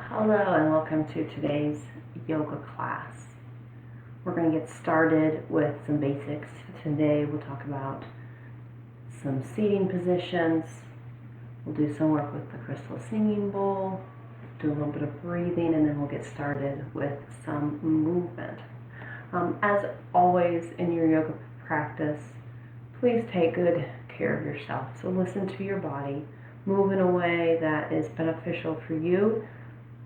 Hello and welcome to today's yoga class. We're going to get started with some basics. Today we'll talk about some seating positions. We'll do some work with the crystal singing bowl, do a little bit of breathing, and then we'll get started with some movement. As always in your yoga practice, please take good care of yourself. So listen to your body, move in a way that is beneficial for you.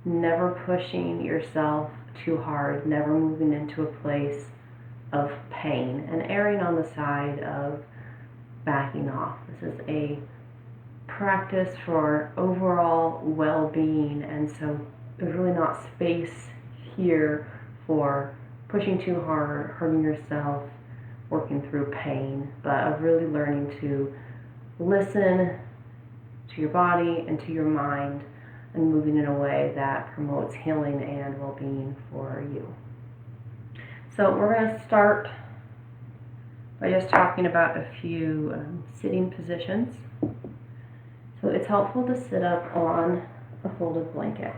Never pushing yourself too hard, never moving into a place of pain, and erring on the side of backing off. This is a practice for overall well-being, and so there's really not space here for pushing too hard, hurting yourself, working through pain, but of really learning to listen to your body and to your mind and moving in a way that promotes healing and well-being for you. So we're going to start by just talking about a few sitting positions. So it's helpful to sit up on a folded blanket.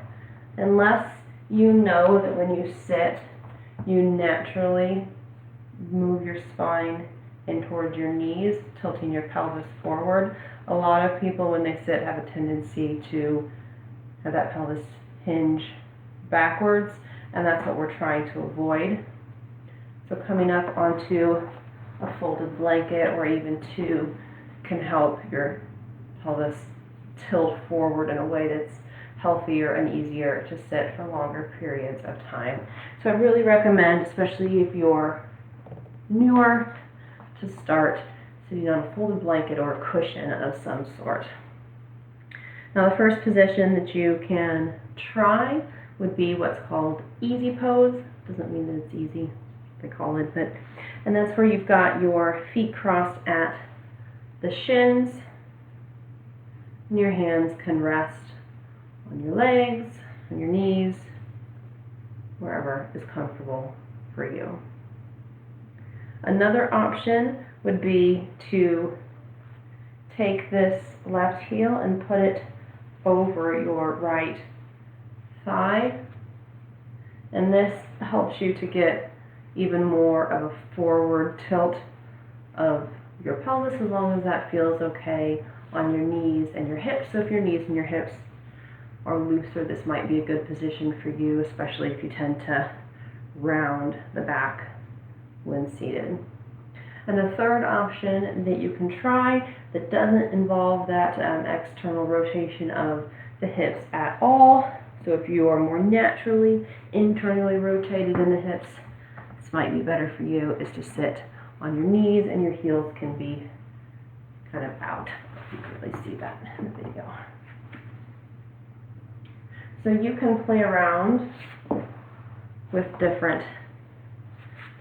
Unless you know that when you sit, you naturally move your spine in towards your knees, tilting your pelvis forward. A lot of people, when they sit, have a tendency to have that pelvis hinge backwards, and that's what we're trying to avoid. So coming up onto a folded blanket or even two can help your pelvis tilt forward in a way that's healthier and easier to sit for longer periods of time. So I really recommend, especially if you're newer, to start sitting on a folded blanket or a cushion of some sort. Now the first position that you can try would be what's called easy pose. Doesn't mean that it's easy, they call it, and that's where you've got your feet crossed at the shins, and your hands can rest on your legs, on your knees, wherever is comfortable for you. Another option would be to take this left heel and put it over your right thigh, and this helps you to get even more of a forward tilt of your pelvis, as long as that feels okay on your knees and your hips. So if your knees and your hips are looser, this might be a good position for you, especially if you tend to round the back when seated. And the third option that you can try that doesn't involve that external rotation of the hips at all, so if you are more naturally internally rotated in the hips, this might be better for you, is to sit on your knees and your heels can be kind of out. You can really see that in the video. So you can play around with different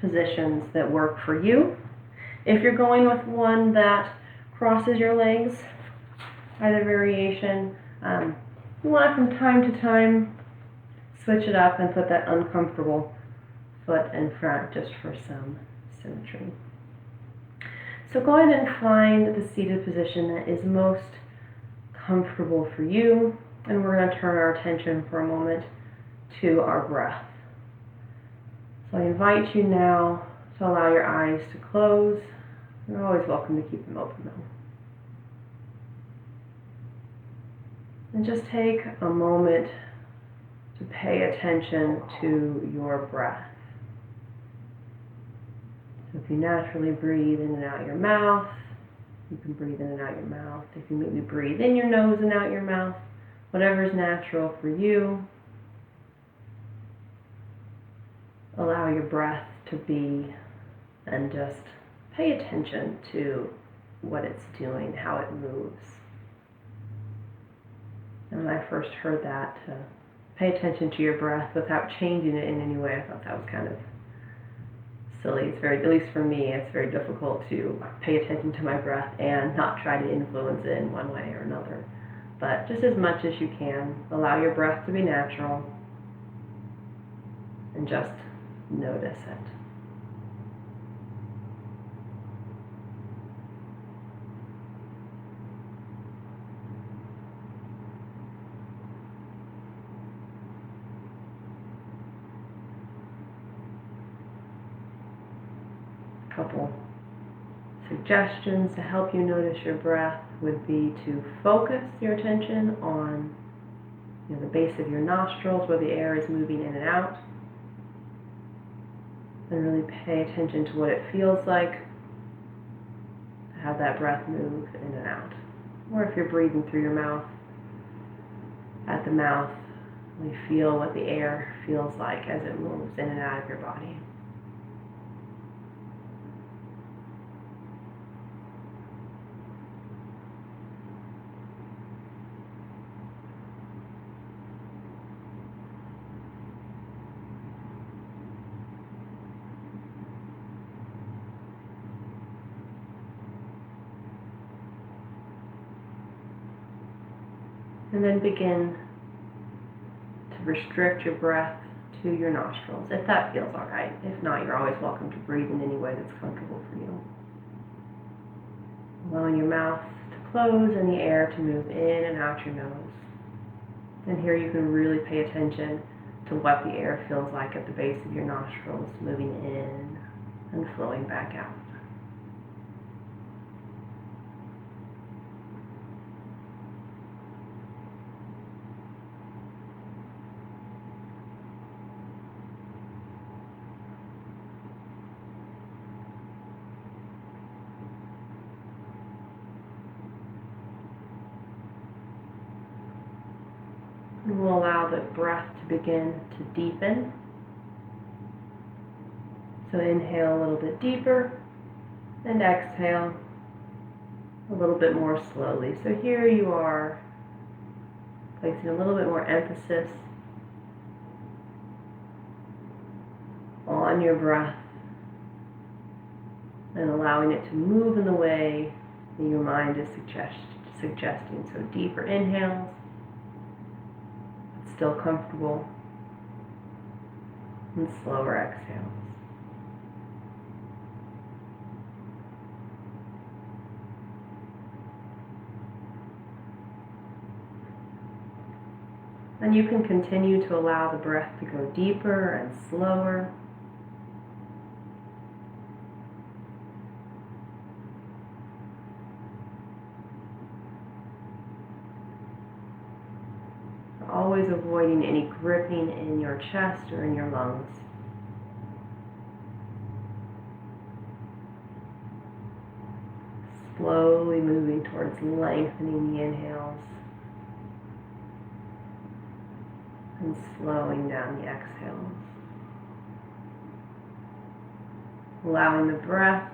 positions that work for you. If you're going with one that crosses your legs, either variation, you want from time to time switch it up and put that uncomfortable foot in front just for some symmetry. So go ahead and find the seated position that is most comfortable for you, and we're going to turn our attention for a moment to our breath. So I invite you now to allow your eyes to close. You're always welcome to keep them open though. And just take a moment to pay attention to your breath. So if you naturally breathe in and out your mouth, you can breathe in and out your mouth. If you maybe breathe in your nose and out your mouth, whatever is natural for you, allow your breath to be, and just pay attention to what it's doing, how it moves. And when I first heard that, pay attention to your breath without changing it in any way, I thought that was kind of silly. It's very, at least for me, it's very difficult to pay attention to my breath and not try to influence it in one way or another. But just as much as you can, allow your breath to be natural and just notice it. A couple suggestions to help you notice your breath would be to focus your attention on the base of your nostrils where the air is moving in and out, and really pay attention to what it feels like to have that breath move in and out. Or if you're breathing through your mouth, at the mouth, really feel what the air feels like as it moves in and out of your body. And then begin to restrict your breath to your nostrils, if that feels all right. If not, you're always welcome to breathe in any way that's comfortable for you. Allowing your mouth to close and the air to move in and out your nose. And here you can really pay attention to what the air feels like at the base of your nostrils, moving in and flowing back out. And we'll allow the breath to begin to deepen. So inhale a little bit deeper and exhale a little bit more slowly. So here you are placing a little bit more emphasis on your breath and allowing it to move in the way that your mind is suggesting. So deeper inhales, still comfortable, and slower exhales. And you can continue to allow the breath to go deeper and slower. Always avoiding any gripping in your chest or in your lungs. Slowly moving towards lengthening the inhales and slowing down the exhales. Allowing the breath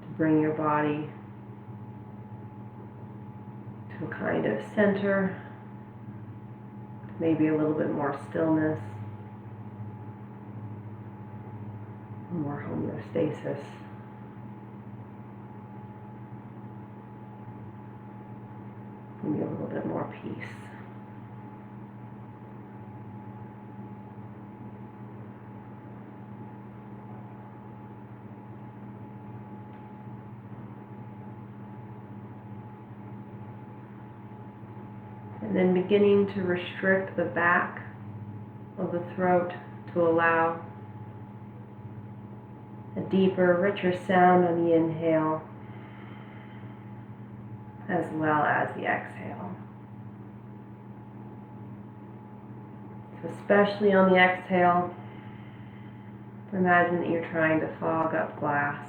to bring your body to a kind of center, maybe a little bit more stillness, more homeostasis. Maybe a little bit more peace. And then beginning to restrict the back of the throat to allow a deeper, richer sound on the inhale as well as the exhale. So especially on the exhale, imagine that you're trying to fog up glass,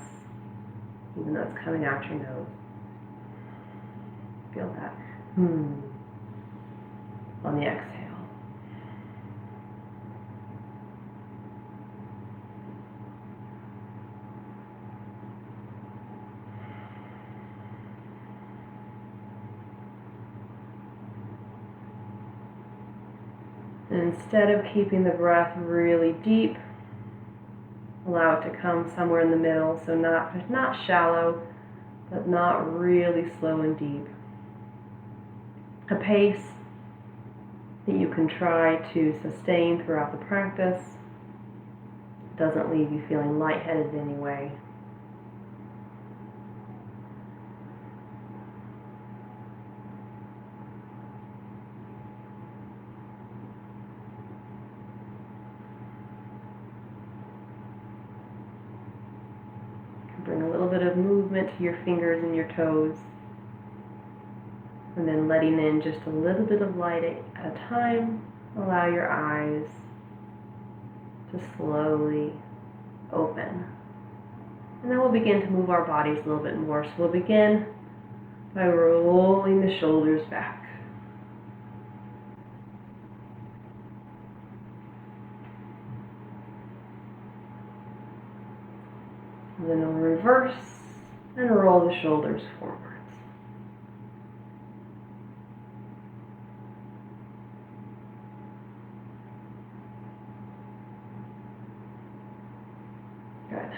even though it's coming out your nose. Feel that. On the exhale. And instead of keeping the breath really deep, allow it to come somewhere in the middle, so not shallow, but not really slow and deep. A pace that you can try to sustain throughout the practice. Doesn't leave you feeling lightheaded in any way. of movement to your fingers and your toes. And then letting in just a little bit of light at a time. Allow your eyes to slowly open. And then we'll begin to move our bodies a little bit more. So we'll begin by rolling the shoulders back. And then we'll reverse and roll the shoulders forwards. Good.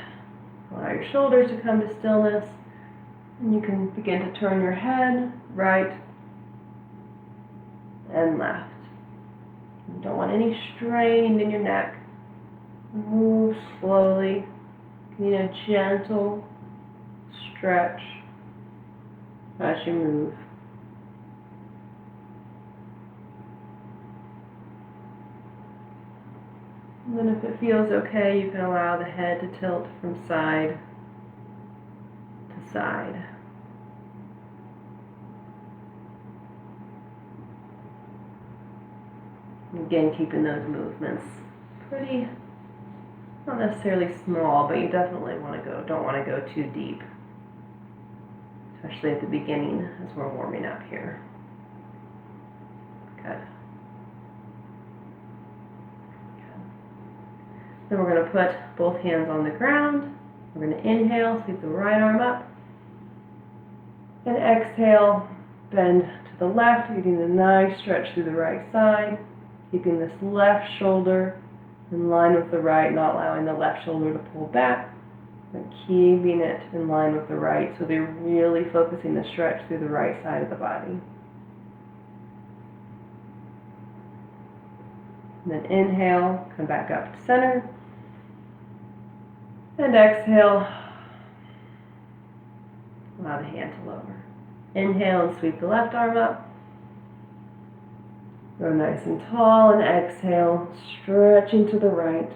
Allow your shoulders to come to stillness, and you can begin to turn your head right and left. You don't want any strain in your neck. Move slowly. You need a gentle stretch as you move. And then if it feels okay, you can allow the head to tilt from side to side. Again, keeping those movements pretty, not necessarily small, but you definitely don't want to go too deep, especially at the beginning as we're warming up here. Good. Then we're going to put both hands on the ground. We're going to inhale, sweep the right arm up, and exhale, bend to the left, getting a nice stretch through the right side, keeping this left shoulder in line with the right, not allowing the left shoulder to pull back, but keeping it in line with the right, so they're really focusing the stretch through the right side of the body. And then inhale, come back up to center, and exhale, allow the hand to lower. Inhale and sweep the left arm up. Go nice and tall, and exhale, stretching to the right.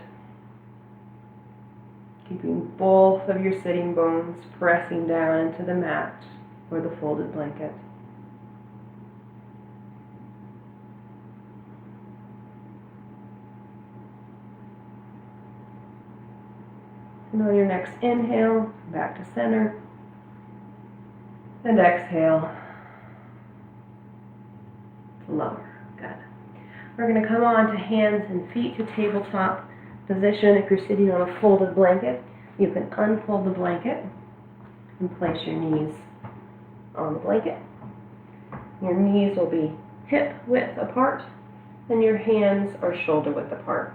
Keeping both of your sitting bones pressing down into the mat or the folded blanket. And on your next inhale, back to center. And exhale to lower. Good. We're going to come on to hands and feet to tabletop position. If you're sitting on a folded blanket, you can unfold the blanket and place your knees on the blanket. Your knees will be hip width apart, and your hands are shoulder width apart.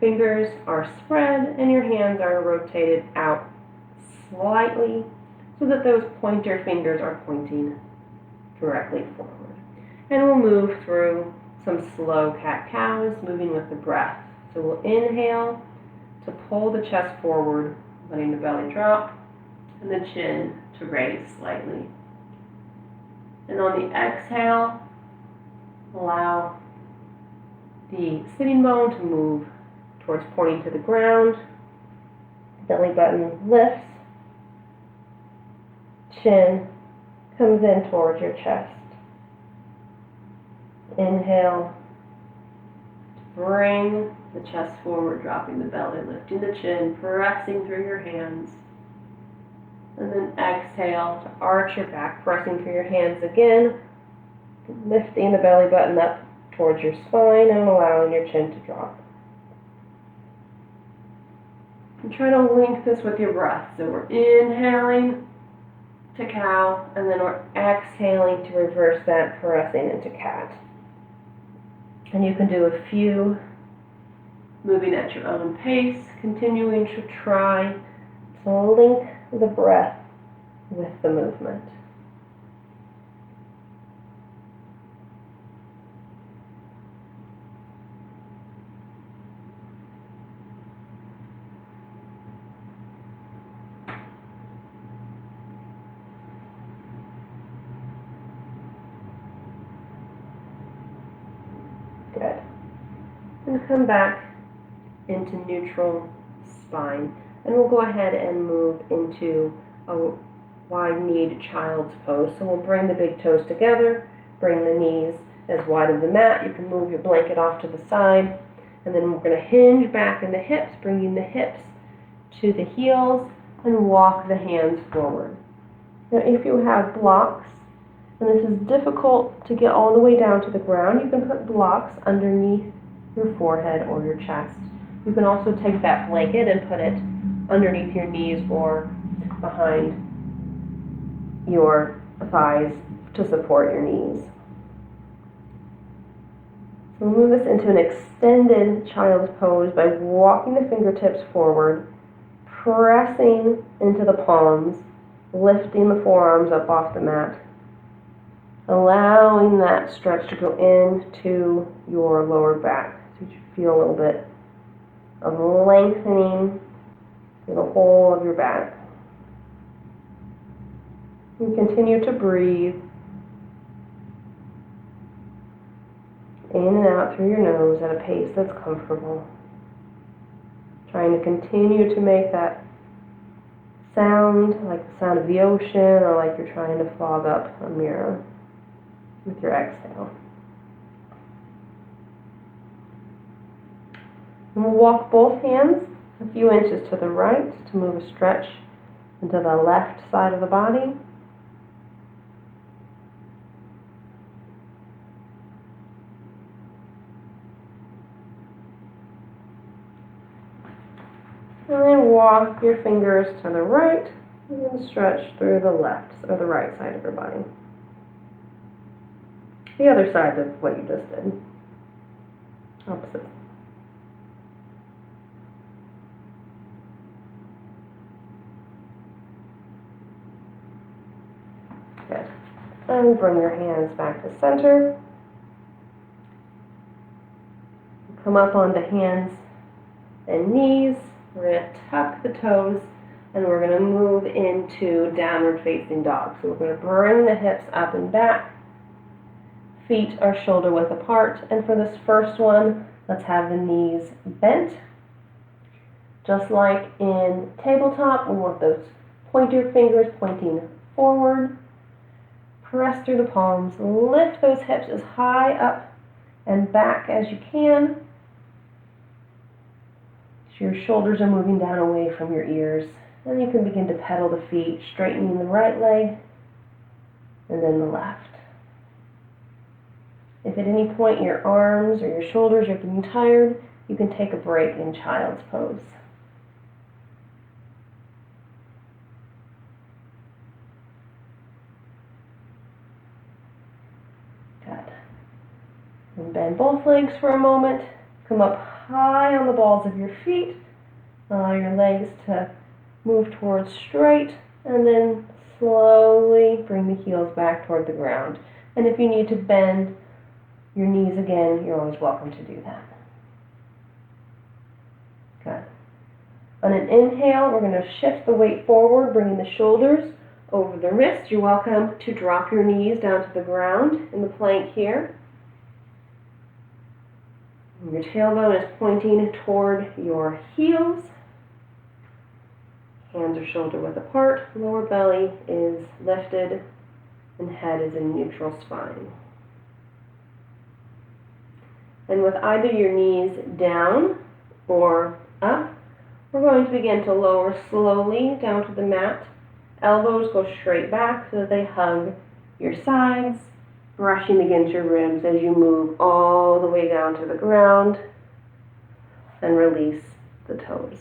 Fingers are spread, and your hands are rotated out slightly so that those pointer fingers are pointing directly forward. And we'll move through some slow cat-cows, moving with the breath. So we'll inhale to pull the chest forward, letting the belly drop, and the chin to raise slightly. And on the exhale, allow the sitting bone to move towards pointing to the ground. Belly button lifts. Chin comes in towards your chest. Inhale. Bring the chest forward, dropping the belly, lifting the chin, pressing through your hands. And then exhale to arch your back, pressing through your hands again, lifting the belly button up towards your spine and allowing your chin to drop. And try to link this with your breath. So we're inhaling to cow, and then we're exhaling to reverse that, pressing into cat. And you can do a few, moving at your own pace, continuing to try to link the breath with the movement. Good. And come back into neutral spine. And we'll go ahead and move into a wide-kneed child's pose. So we'll bring the big toes together, bring the knees as wide as the mat. You can move your blanket off to the side, and then we're going to hinge back in the hips, bringing the hips to the heels, and walk the hands forward. Now, if you have blocks, and this is difficult to get all the way down to the ground, you can put blocks underneath your forehead or your chest. You can also take that blanket and put it underneath your knees or behind your thighs to support your knees. So we'll move this into an extended child's pose by walking the fingertips forward, pressing into the palms, lifting the forearms up off the mat, allowing that stretch to go into your lower back. So you feel a little bit of lengthening through the whole of your back. And continue to breathe in and out through your nose at a pace that's comfortable. Trying to continue to make that sound like the sound of the ocean, or like you're trying to fog up a mirror with your exhale. And we'll walk both hands a few inches to the right to move a stretch into the left side of the body. And then walk your fingers to the right and then stretch through the left or the right side of your body. The other side of what you just did. Opposite. Good. And bring your hands back to center. Come up onto hands and knees. We're going to tuck the toes, and we're going to move into downward facing dog. So we're going to bring the hips up and back. Feet are shoulder width apart. And for this first one, let's have the knees bent. Just like in tabletop, we want those pointer fingers pointing forward. Press through the palms. Lift those hips as high up and back as you can. So your shoulders are moving down away from your ears. And you can begin to pedal the feet, straightening the right leg and then the left. If at any point your arms or your shoulders are getting tired, you can take a break in child's pose. Good. And bend both legs for a moment. Come up high on the balls of your feet. Allow your legs to move towards straight, and then slowly bring the heels back toward the ground. And if you need to bend your knees again, you're always welcome to do that. Good. On an inhale, we're going to shift the weight forward, bringing the shoulders over the wrists. You're welcome to drop your knees down to the ground in the plank here. Your tailbone is pointing toward your heels. Hands are shoulder width apart. Lower belly is lifted and head is in neutral spine. And with either your knees down or up, we're going to begin to lower slowly down to the mat. Elbows go straight back so that they hug your sides, brushing against your ribs as you move all the way down to the ground and release the toes.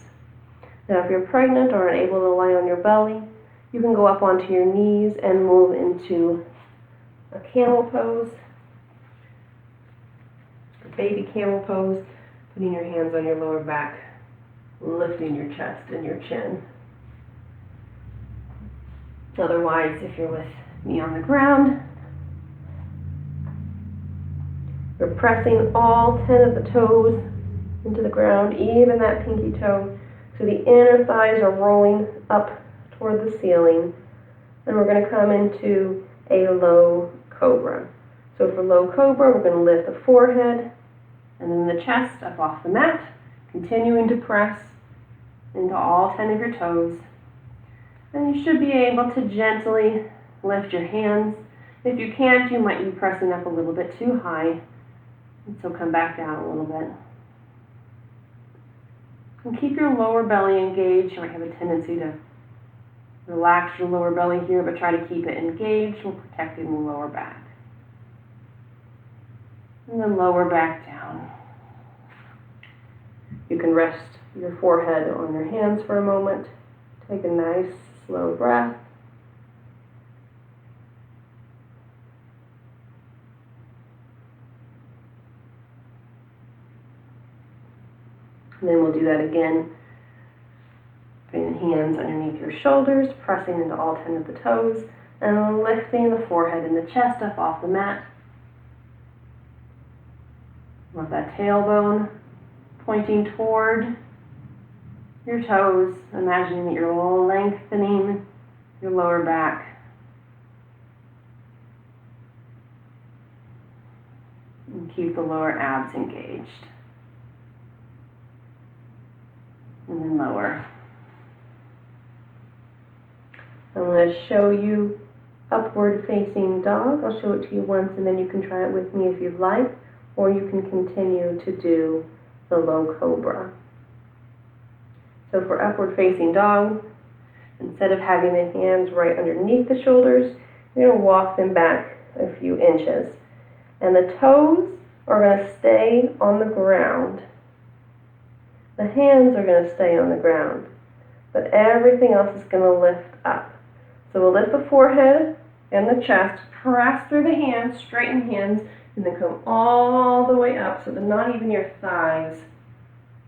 Now, if you're pregnant or unable to lie on your belly, you can go up onto your knees and move into a camel pose, a baby camel pose, putting your hands on your lower back, lifting your chest and your chin. Otherwise, if you're with me on the ground, you're pressing all 10 of the toes into the ground, even that pinky toe, so the inner thighs are rolling up toward the ceiling. And we're going to come into a low cobra. So for low cobra, we're going to lift the forehead and then the chest up off the mat, continuing to press into all 10 of your toes. And you should be able to gently lift your hands. If you can't, you might be pressing up a little bit too high. And so come back down a little bit. And keep your lower belly engaged. You might have a tendency to relax your lower belly here, but try to keep it engaged. We're protecting the lower back. And then lower back down. You can rest your forehead on your hands for a moment. Take a nice, slow breath. And then we'll do that again. Bring the hands underneath your shoulders, pressing into all 10 of the toes, and lifting the forehead and the chest up off the mat. With that tailbone pointing toward your toes, imagining that you're lengthening your lower back. And keep the lower abs engaged. And then lower. I'm going to show you upward facing dog. I'll show it to you once and then you can try it with me if you'd like, or you can continue to do the low cobra. So for upward facing dog, instead of having the hands right underneath the shoulders, you're going to walk them back a few inches. And the toes are going to stay on the ground. The hands are going to stay on the ground, but everything else is going to lift up. So we'll lift the forehead and the chest, press through the hands, straighten hands, and then come all the way up so that not even your thighs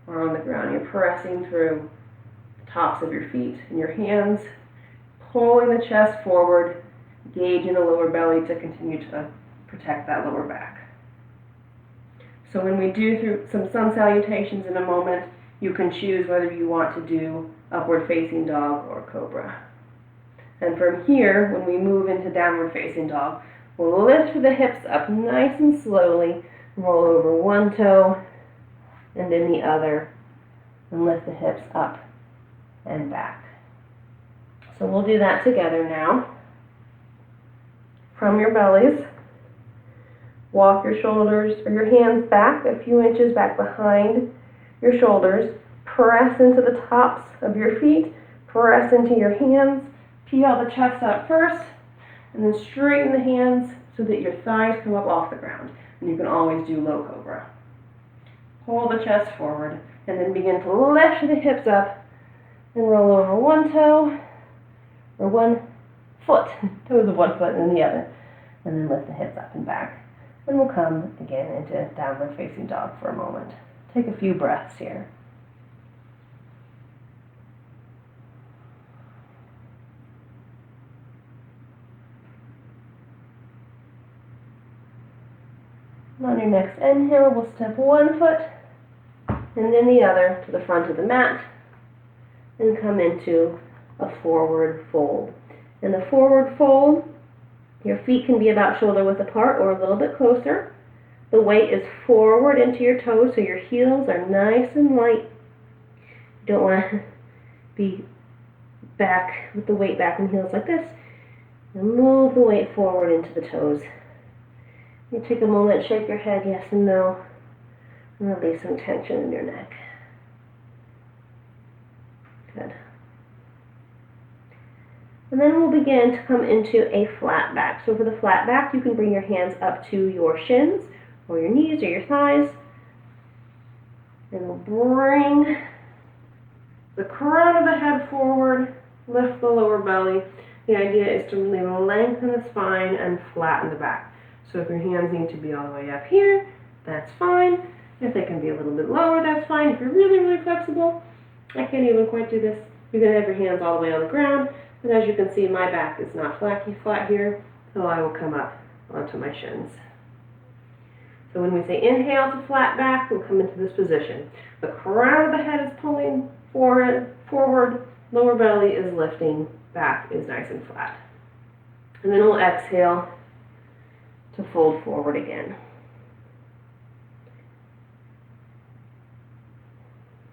are on the ground. You're pressing through the tops of your feet and your hands, pulling the chest forward, engaging the lower belly to continue to protect that lower back. So when we do through some sun salutations in a moment, you can choose whether you want to do upward facing dog or cobra. And from here, when we move into downward facing dog, we'll lift the hips up nice and slowly, roll over one toe and then the other, and lift the hips up and back. So we'll do that together now. From your bellies, walk your shoulders or your hands back a few inches back behind your shoulders. Press into the tops of your feet. Press into your hands. Peel the chest up first, and then straighten the hands so that your thighs come up off the ground. And you can always do low cobra. Pull the chest forward, and then begin to lift the hips up and roll over one toe or one foot, toes of one foot and the other, and then lift the hips up and back. And we'll come again into downward facing dog for a moment. Take a few breaths here. On your next inhale, we'll step one foot and then the other to the front of the mat and come into a forward fold. In the forward fold, your feet can be about shoulder width apart or a little bit closer. The weight is forward into your toes, so your heels are nice and light. You don't want to be back with the weight back in heels like this. And move the weight forward into the toes. You take a moment, shake your head yes and no, and release some tension in your neck. Good. And then we'll begin to come into a flat back. So for the flat back, you can bring your hands up to your shins, or your knees, or your thighs. And we'll bring the crown of the head forward, lift the lower belly. The idea is to really lengthen the spine and flatten the back. So if your hands need to be all the way up here, that's fine. If they can be a little bit lower, that's fine. If you're really, really flexible, I can't even quite do this. You can have your hands all the way on the ground. And as you can see, my back is not flat here, so I will come up onto my shins. So when we say inhale to flat back, we'll come into this position. The crown of the head is pulling forward, lower belly is lifting, back is nice and flat. And then we'll exhale to fold forward again.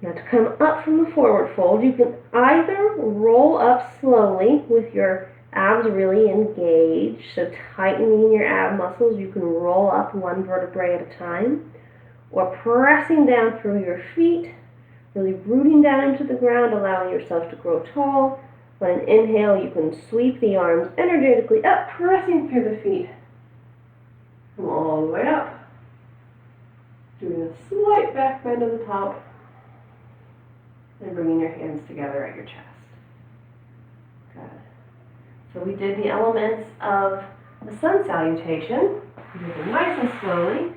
Now to come up from the forward fold, you can either roll up slowly with your abs really engaged, so tightening your ab muscles, you can roll up one vertebrae at a time, or pressing down through your feet, really rooting down into the ground, allowing yourself to grow tall. On an inhale, you can sweep the arms energetically up, pressing through the feet. Come all the way up. Doing a slight back bend at the top. And bringing your hands together at your chest. Good. So we did the elements of the sun salutation. We did them nice and slowly.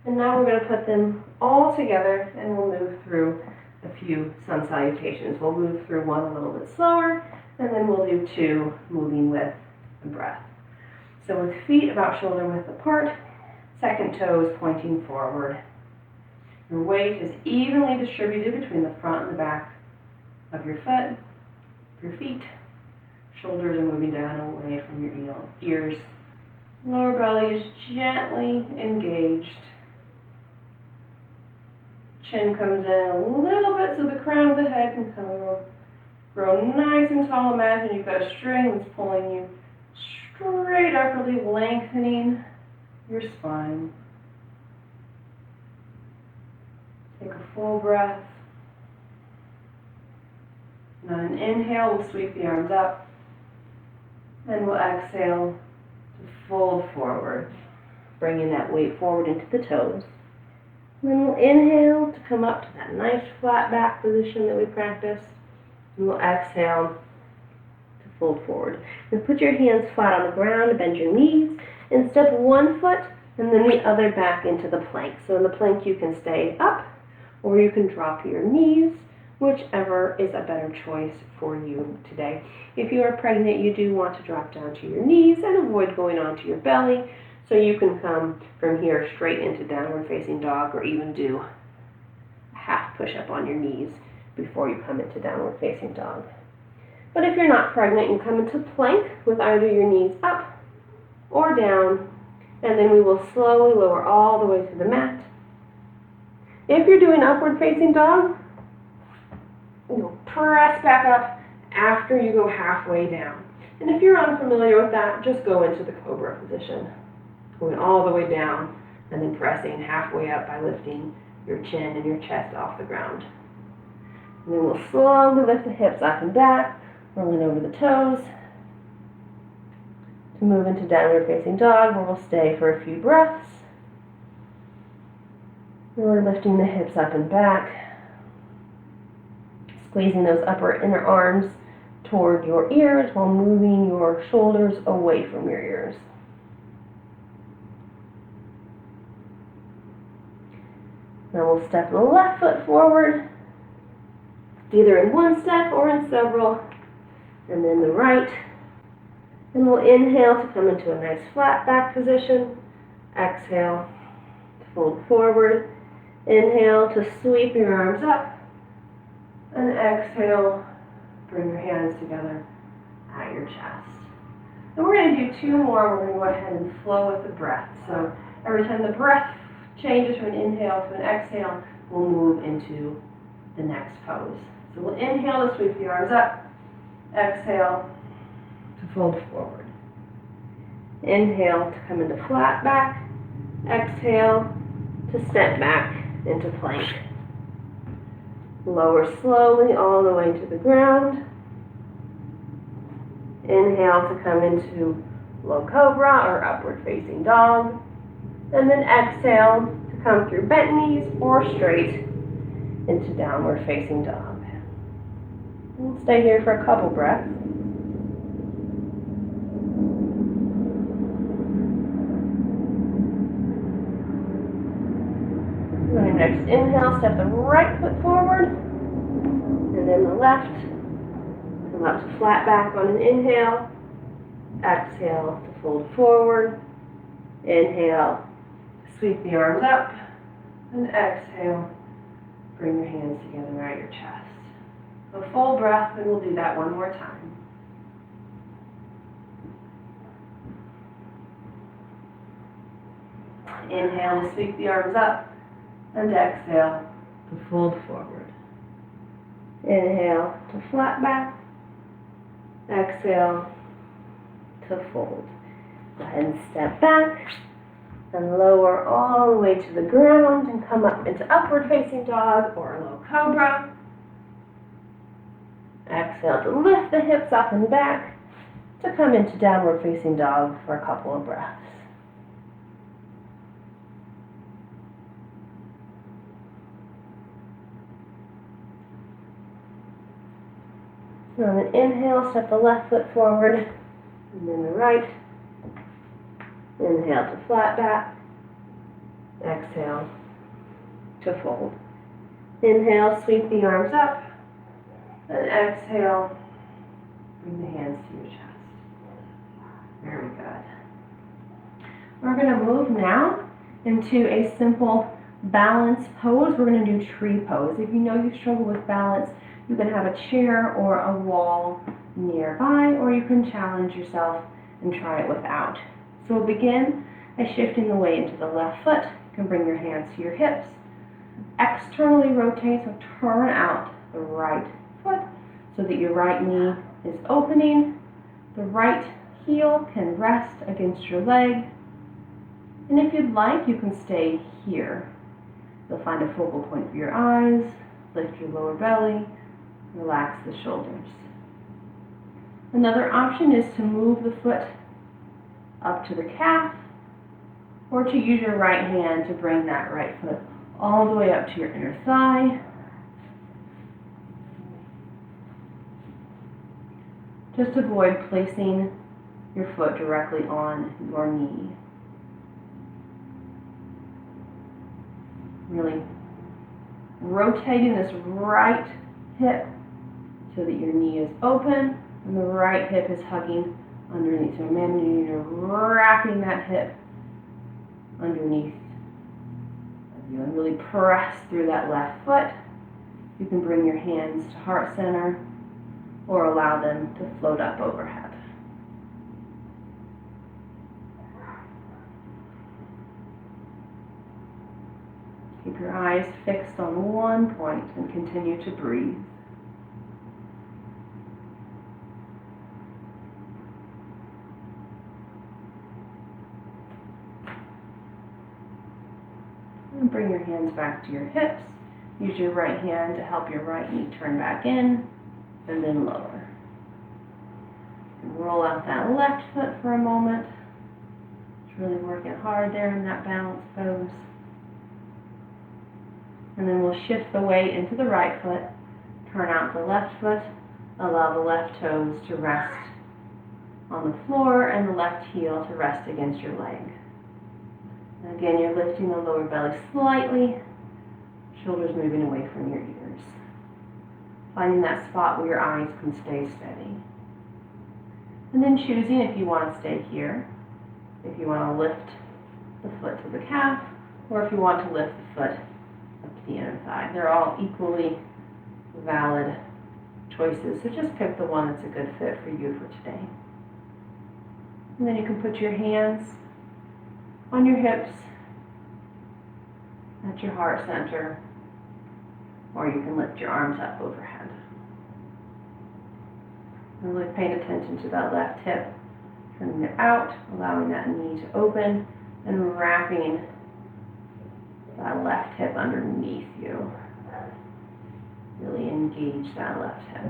And now we're going to put them all together and we'll move through a few sun salutations. We'll move through one a little bit slower and then we'll do two moving with the breath. So with feet about shoulder width apart, second toes pointing forward. Your weight is evenly distributed between the front and the back of your foot, your feet. Shoulders are moving down away from your ears. Lower belly is gently engaged. Chin comes in a little bit so the crown of the head can come grow nice and tall. Imagine you've got a string that's pulling you straight upwardly, lengthening your spine. Take a full breath. And on an inhale, we'll sweep the arms up. And we'll exhale to fold forward, bringing that weight forward into the toes. And then we'll inhale to come up to that nice flat back position that we practiced. And we'll exhale to fold forward. And put your hands flat on the ground, bend your knees, and step one foot and then the other back into the plank. So in the plank you can stay up or you can drop your knees, whichever is a better choice for you today. If you are pregnant, you do want to drop down to your knees and avoid going onto your belly. So you can come from here straight into downward facing dog or even do a half push-up on your knees before you come into downward facing dog. But if you're not pregnant, you come into plank with either your knees up or down, and then we will slowly lower all the way to the mat. If you're doing upward facing dog, you'll press back up after you go halfway down. And if you're unfamiliar with that, just go into the Cobra position. Going all the way down and then pressing halfway up by lifting your chin and your chest off the ground. And then we'll slowly lift the hips up and back, rolling over the toes to move into downward facing dog, where we'll stay for a few breaths. And we're lifting the hips up and back, squeezing those upper inner arms toward your ears while moving your shoulders away from your ears. Now we'll step the left foot forward, either in one step or in several, and then the right. And we'll inhale to come into a nice flat back position. Exhale to fold forward. Inhale to sweep your arms up. And exhale, bring your hands together at your chest. And we're going to do two more. We're going to go ahead and flow with the breath. So every time the breath changes from an inhale to an exhale, we'll move into the next pose. So we'll inhale to sweep the arms up. Exhale to fold forward. Inhale to come into flat back. Exhale to step back into plank. Lower slowly all the way to the ground. Inhale to come into low cobra or upward facing dog. And then exhale to come through bent knees or straight into downward facing dog. We'll stay here for a couple breaths. On your next inhale, step the right foot forward, and then the left. Come up to flat back on an inhale. Exhale to fold forward. Inhale, sweep the arms up, and exhale, bring your hands together at your chest. A full breath, and we'll do that one more time. Inhale to sweep the arms up, and exhale to fold forward. Inhale to flat back. Exhale to fold. Go ahead and step back and lower all the way to the ground and come up into upward facing dog or a low cobra. Exhale to lift the hips up and back to come into downward facing dog for a couple of breaths. So on an inhale, step the left foot forward, and then the right. Inhale to flat back. Exhale to fold. Inhale, sweep the arms up. And exhale, bring the hands to your chest. Very good. We're going to move now into a simple balance pose. We're going to do tree pose. If you know you struggle with balance, you can have a chair or a wall nearby, or you can challenge yourself and try it without. So we'll begin by shifting the weight into the left foot. You can bring your hands to your hips. Externally rotate, so turn out the right foot so that your right knee is opening. The right heel can rest against your leg. And if you'd like, you can stay here. You'll find a focal point for your eyes, lift your lower belly, relax the shoulders. Another option is to move the foot up to the calf, or to use your right hand to bring that right foot all the way up to your inner thigh. Just avoid placing your foot directly on your knee. Really rotating this right hip so that your knee is open and the right hip is hugging underneath. So imagine you're wrapping that hip underneath you and really press through that left foot. You can bring your hands to heart center or allow them to float up overhead. Keep your eyes fixed on one point and continue to breathe. And bring your hands back to your hips. Use your right hand to help your right knee turn back in, and then lower. And roll out that left foot for a moment. It's really working hard there in that balance pose. And then we'll shift the weight into the right foot, turn out the left foot, allow the left toes to rest on the floor and the left heel to rest against your leg. And again, you're lifting the lower belly slightly, shoulders moving away from your ears. Finding that spot where your eyes can stay steady. And then choosing if you want to stay here, if you want to lift the foot to the calf, or if you want to lift the foot up to the inner thigh. They're all equally valid choices, so just pick the one that's a good fit for you for today. And then you can put your hands on your hips at your heart center, or you can lift your arms up overhead. And really paying attention to that left hip, turning it out, allowing that knee to open, and wrapping that left hip underneath you. Really engage that left hip.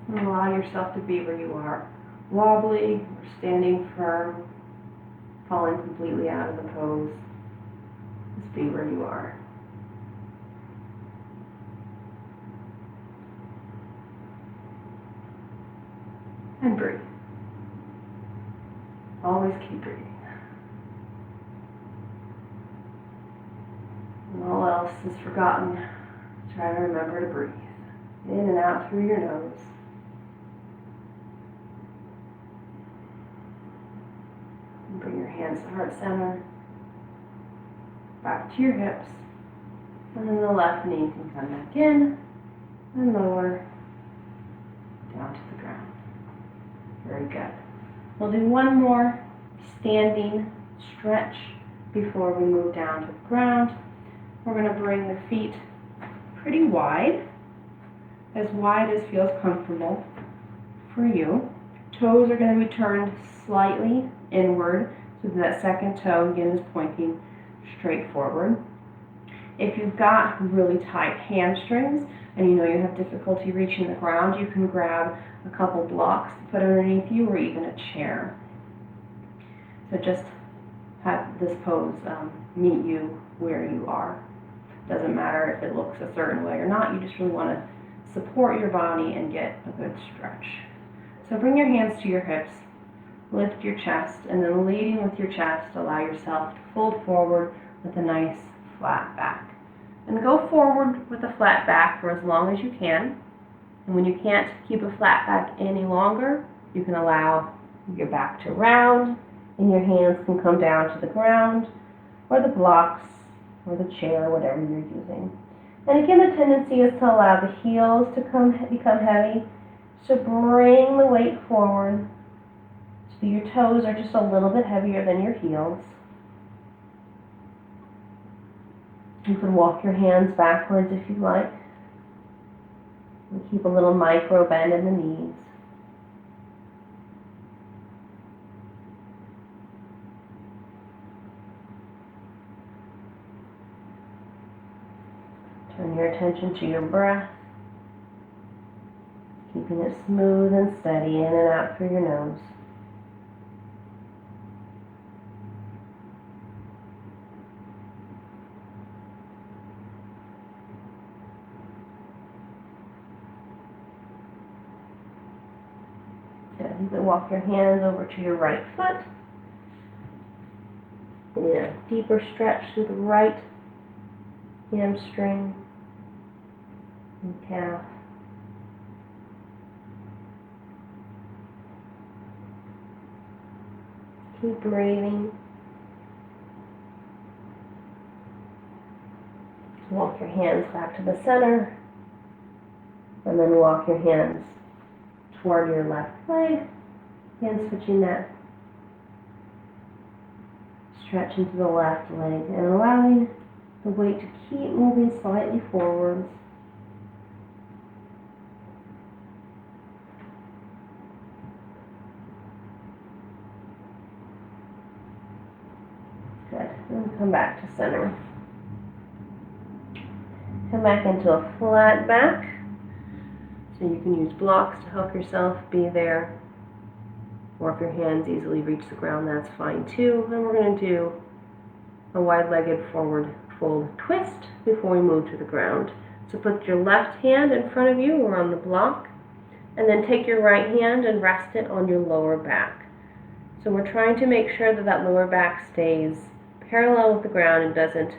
And allow yourself to be where you are, wobbly or standing firm, falling completely out of the pose. Just be where you are. And breathe. Always keep breathing. When all else is forgotten, try to remember to breathe. In and out through your nose. And bring your hands to heart center, back to your hips, and then the left knee can come back in and lower down to the ground. Very good. We'll do one more standing stretch before we move down to the ground. We're going to bring the feet pretty wide as feels comfortable for you. Toes are going to be turned slightly inward so that second toe again is pointing straight forward. If you've got really tight hamstrings and you know you have difficulty reaching the ground, you can grab a couple blocks to put underneath you or even a chair. So just have this pose meet you where you are. Doesn't matter if it looks a certain way or not, you just really want to support your body and get a good stretch. So bring your hands to your hips, lift your chest, and then leading with your chest, allow yourself to fold forward with a nice flat back. And go forward with a flat back for as long as you can. And when you can't keep a flat back any longer, you can allow your back to round, and your hands can come down to the ground, or the blocks, or the chair, whatever you're using. And again, the tendency is to allow the heels to become heavy. So bring the weight forward so your toes are just a little bit heavier than your heels. You can walk your hands backwards if you like. And keep a little micro bend in the knees. Turn your attention to your breath, keeping it smooth and steady in and out through your nose. Good. You can walk your hands over to your right foot. Yeah, deeper stretch through the right hamstring and calf. Keep breathing. Walk your hands back to the center, and then walk your hands toward your left leg, and switching that stretch into the left leg, and allowing the weight to keep moving slightly forwards. Good. And come back to center. Come back into a flat back. So you can use blocks to help yourself be there. Or if your hands easily reach the ground, that's fine too. And we're going to do a wide-legged forward fold twist before we move to the ground. So put your left hand in front of you or on the block, and then take your right hand and rest it on your lower back. So we're trying to make sure that that lower back stays parallel with the ground and doesn't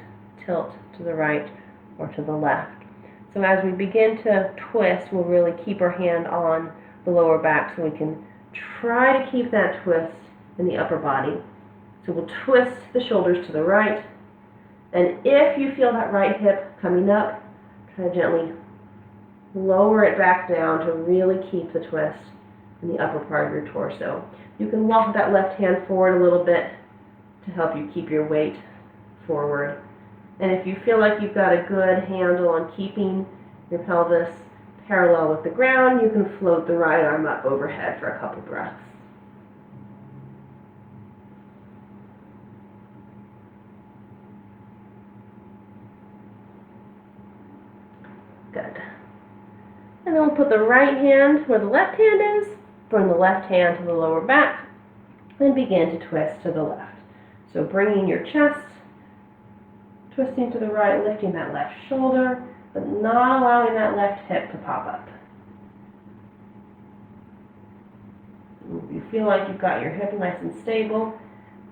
tilt to the right or to the left. So as we begin to twist, we'll really keep our hand on the lower back so we can try to keep that twist in the upper body. So we'll twist the shoulders to the right, and if you feel that right hip coming up, try to gently lower it back down to really keep the twist in the upper part of your torso. You can walk that left hand forward a little bit to help you keep your weight forward. And if you feel like you've got a good handle on keeping your pelvis parallel with the ground, you can float the right arm up overhead for a couple breaths. Good. And then we'll put the right hand where the left hand is, bring the left hand to the lower back, and begin to twist to the left. So bringing your chest, twisting to the right, lifting that left shoulder, but not allowing that left hip to pop up. If you feel like you've got your hip nice and stable,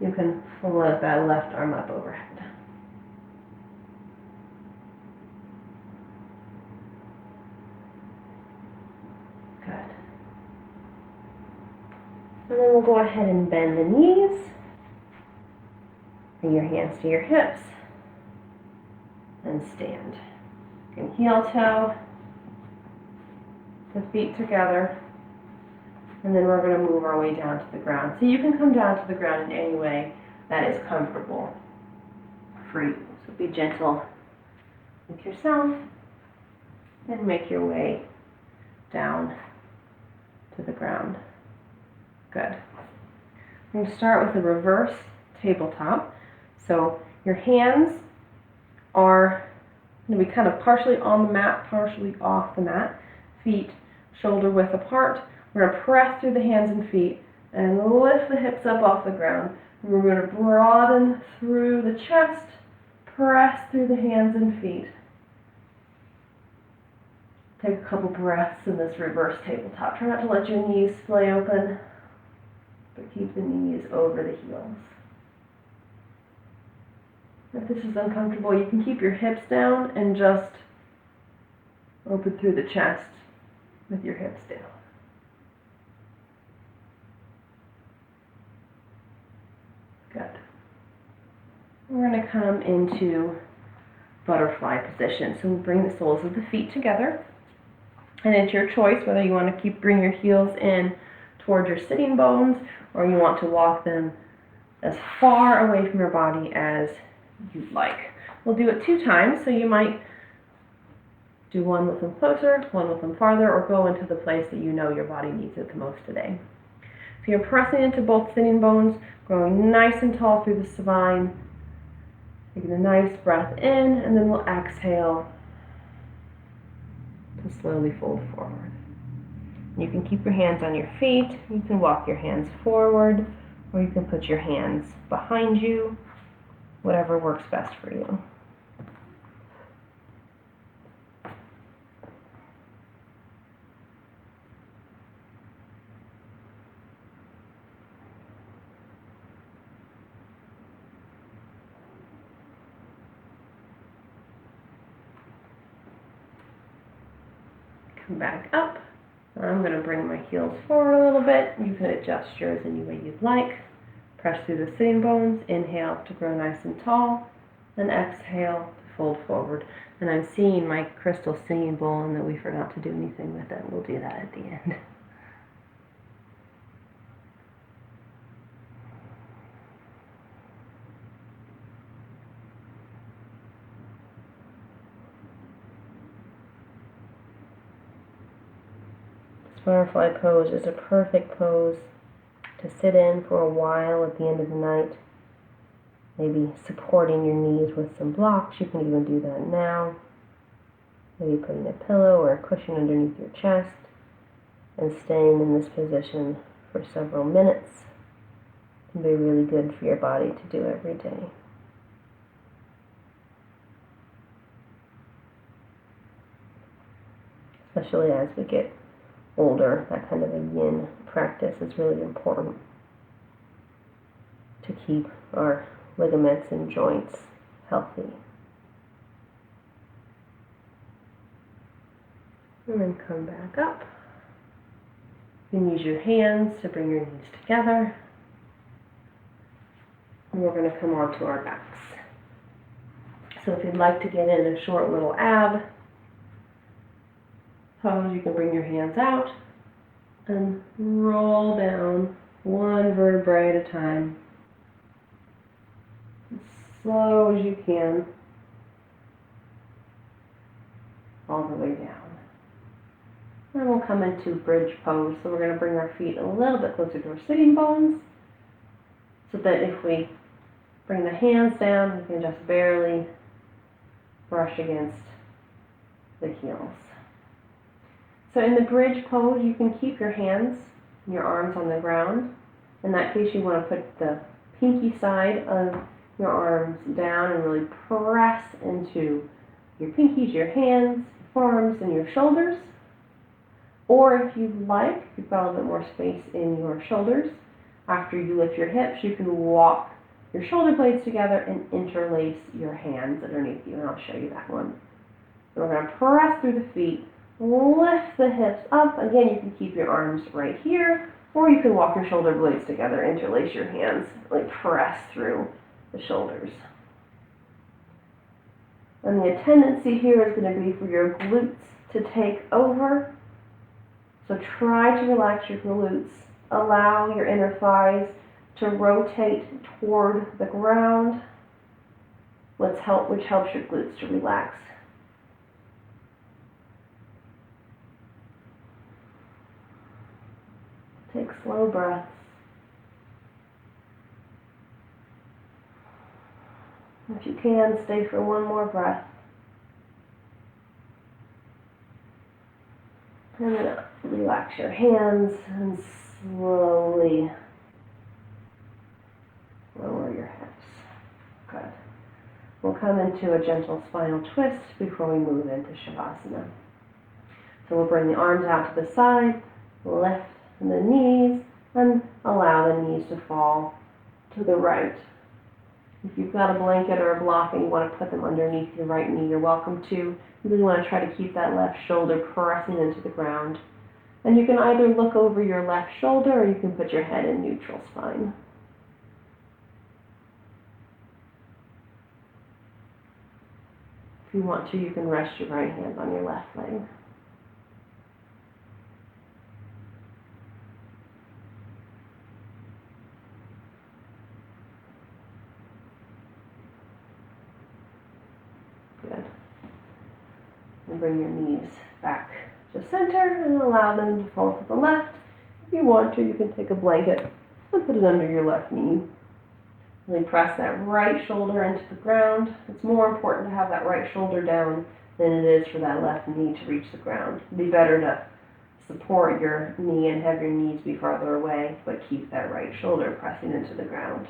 you can float that left arm up overhead. Good. And then we'll go ahead and bend the knees. Bring your hands to your hips and stand. You can heel toe the feet together, And then we're going to move our way down to the ground. So you can come down to the ground in any way that is comfortable for you. So be gentle with yourself and make your way down to the ground. Good. I'm going to start with a reverse tabletop. So your hands are going to be kind of partially on the mat, partially off the mat. Feet shoulder width apart. We're going to press through the hands and feet and lift the hips up off the ground. And we're going to broaden through the chest, press through the hands and feet. Take a couple breaths in this reverse tabletop. Try not to let your knees splay open, but keep the knees over the heels. If this is uncomfortable, you can keep your hips down and just open through the chest with your hips down. Good. We're going to come into butterfly position. So we bring the soles of the feet together. And it's your choice whether you want to bring your heels in towards your sitting bones or you want to walk them as far away from your body as you'd like. We'll do it 2 times, so you might do one with them closer, one with them farther, or go into the place that you know your body needs it the most today. So you're pressing into both sitting bones, growing nice and tall through the spine. Taking a nice breath in, and then we'll exhale to slowly fold forward. You can keep your hands on your feet, you can walk your hands forward, or you can put your hands behind you, whatever works best for you. Come back up. I'm going to bring my heels forward a little bit. You can adjust yours any way you'd like. Press through the sitting bones. Inhale to grow nice and tall. And exhale to fold forward. And I'm seeing my crystal singing bowl and that we forgot to do anything with it. We'll do that at the end. Firefly Pose is a perfect pose to sit in for a while at the end of the night. Maybe supporting your knees with some blocks. You can even do that now. Maybe putting a pillow or a cushion underneath your chest and staying in this position for several minutes. It can be really good for your body to do every day. Especially as we get older, that kind of a yin practice is really important to keep our ligaments and joints healthy. And then come back up. You can use your hands to bring your knees together. And we're going to come onto our backs. So if you'd like to get in a short little ab pose, you can bring your hands out and roll down one vertebrae at a time, as slow as you can, all the way down. And we'll come into bridge pose. So we're going to bring our feet a little bit closer to our sitting bones, so that if we bring the hands down, we can just barely brush against the heels. So in the bridge pose, you can keep your hands and your arms on the ground. In that case, you want to put the pinky side of your arms down and really press into your pinkies, your hands, your forearms, and your shoulders. Or if you'd like, you've got a little bit more space in your shoulders. After you lift your hips, you can walk your shoulder blades together and interlace your hands underneath you. And I'll show you that one. So we're going to press through the feet. Lift the hips up. Again, you can keep your arms right here, or you can walk your shoulder blades together, interlace your hands, like press through the shoulders. And the tendency here is going to be for your glutes to take over So try to relax your glutes. Allow your inner thighs to rotate toward the ground, which helps your glutes to relax. Take slow breaths. If you can, stay for one more breath. And then relax your hands and slowly lower your hips. Good. We'll come into a gentle spinal twist before we move into Shavasana. So we'll bring the arms out to the side, lift the knees, and allow the knees to fall to the right. If you've got a blanket or a block and you want to put them underneath your right knee, you're welcome to. You really want to try to keep that left shoulder pressing into the ground. And you can either look over your left shoulder or you can put your head in neutral spine. If you want to, you can rest your right hand on your left leg. Good. And bring your knees back to center and allow them to fall to the left. If you want to, you can take a blanket and put it under your left knee. Really press that right shoulder into the ground. It's more important to have that right shoulder down than it is for that left knee to reach the ground. It'd be better to support your knee and have your knees be farther away, but keep that right shoulder pressing into the ground.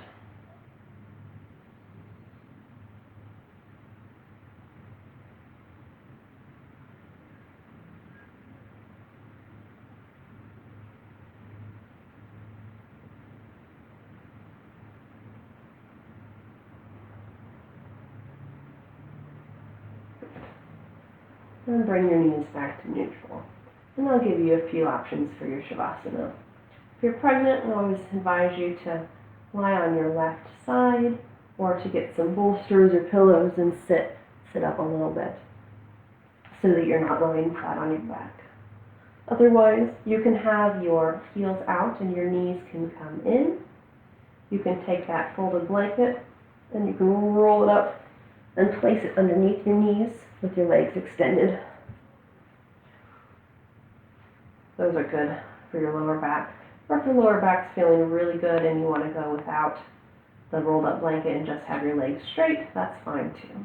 And bring your knees back to neutral. And I'll give you a few options for your Shavasana. If you're pregnant, I always advise you to lie on your left side or to get some bolsters or pillows and sit up a little bit so that you're not lying flat on your back. Otherwise, you can have your heels out and your knees can come in. You can take that folded blanket and you can roll it up and place it underneath your knees with your legs extended. Those are good for your lower back. Or if your lower back's feeling really good and you want to go without the rolled up blanket and just have your legs straight, that's fine too.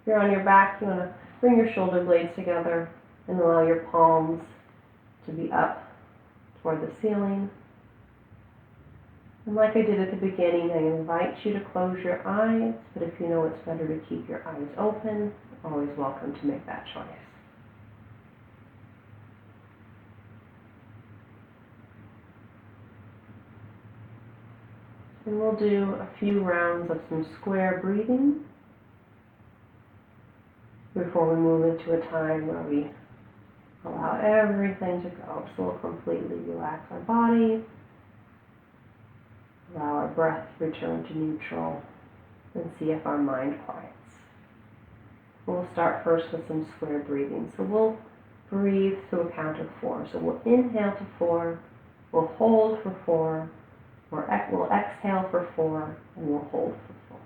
If you're on your back, you want to bring your shoulder blades together and allow your palms to be up toward the ceiling. And like I did at the beginning, I invite you to close your eyes, but if you know it's better to keep your eyes open, always welcome to make that choice. And we'll do a few rounds of some square breathing before we move into a time where we allow everything to go. So we'll completely relax our body. Allow our breath to return to neutral and see if our mind quiets. We'll start first with some square breathing. So we'll breathe to a count of 4. So we'll inhale to 4, we'll hold for 4, we'll exhale for 4, and we'll hold for 4.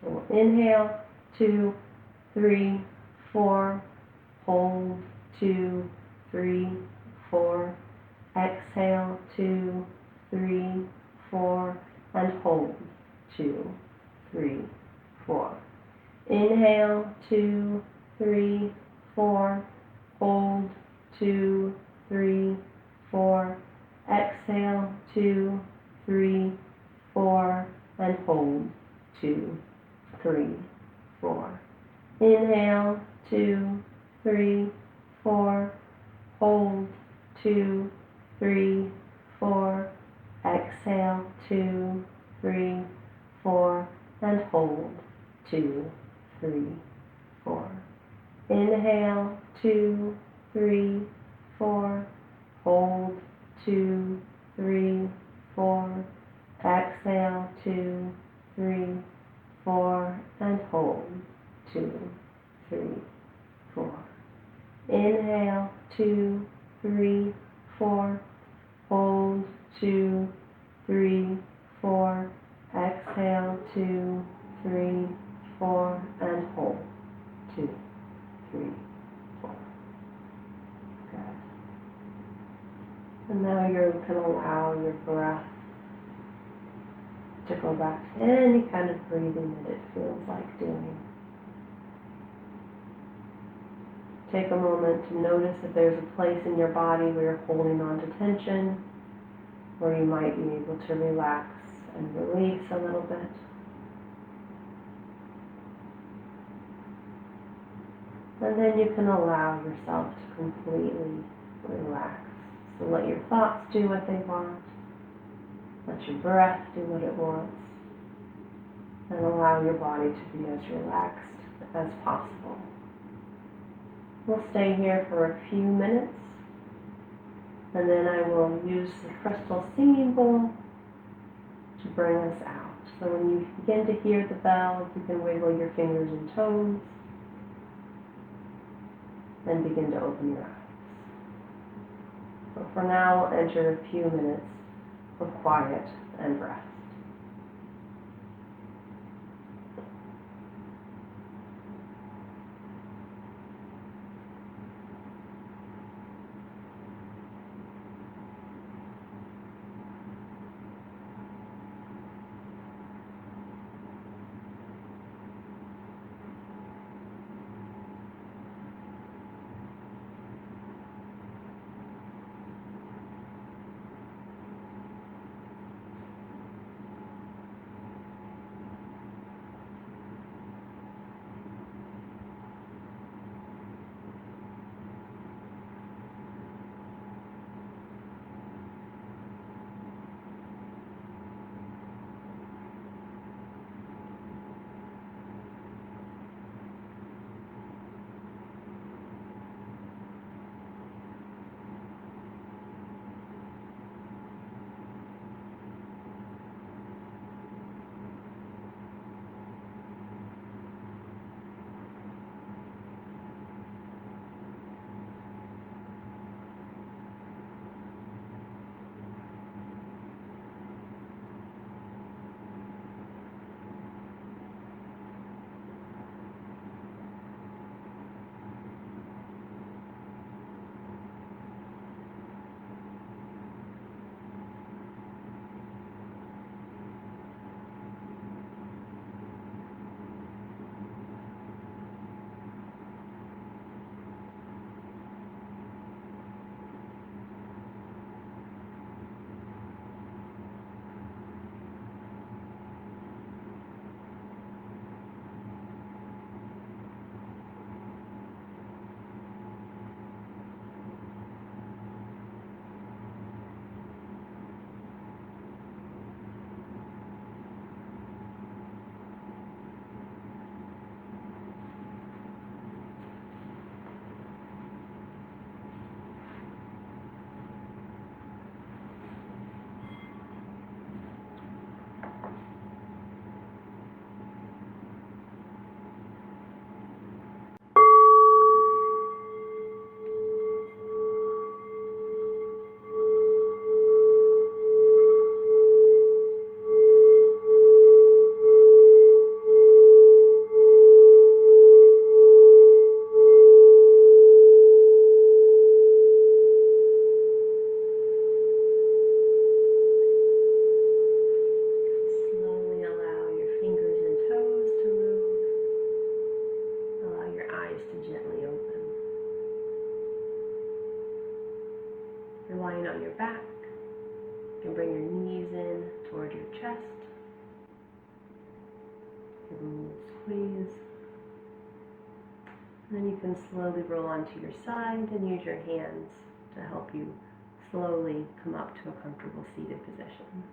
So we'll inhale, 2, 3, 4, hold, 2, 3, 4, exhale, 2, 3, 4, and hold, 2, 3, 4. Inhale, 2, 3, 4, hold, 2, 3, 4, exhale, 2, 3, 4, and hold, 2, 3, 4. Inhale, 2, 3, 4, hold, 2, 3, 4, exhale, 2, 3, 4, and hold, 2, 3, 4. Inhale, 2, 3, 4, hold, 2, 3, 4, exhale, 2, 3, 4, and hold, 2, 3, 4. Inhale, 2, 3, 4. Hold, 2, 3, 4. Exhale, 2, 3, 4. And hold, 2, 3, 4. Good. And now you can allow your breath to go back to any kind of breathing that it feels like doing. Take a moment to notice if there's a place in your body where you're holding on to tension, where you might be able to relax and release a little bit. And then you can allow yourself to completely relax. So let your thoughts do what they want. Let your breath do what it wants. And allow your body to be as relaxed as possible. We'll stay here for a few minutes. And then I will use the crystal singing bowl to bring us out. So when you begin to hear the bell, you can wiggle your fingers and toes. And begin to open your eyes. So for now, we'll enter a few minutes of quiet and rest. Lying on your back, you can bring your knees in toward your chest. Give them a little squeeze. And then you can slowly roll onto your side and use your hands to help you slowly come up to a comfortable seated position.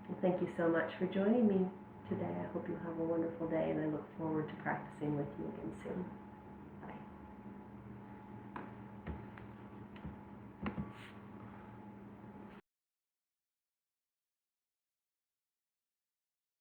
Well, thank you so much for joining me today. I hope you have a wonderful day, and I look forward to practicing with you again soon.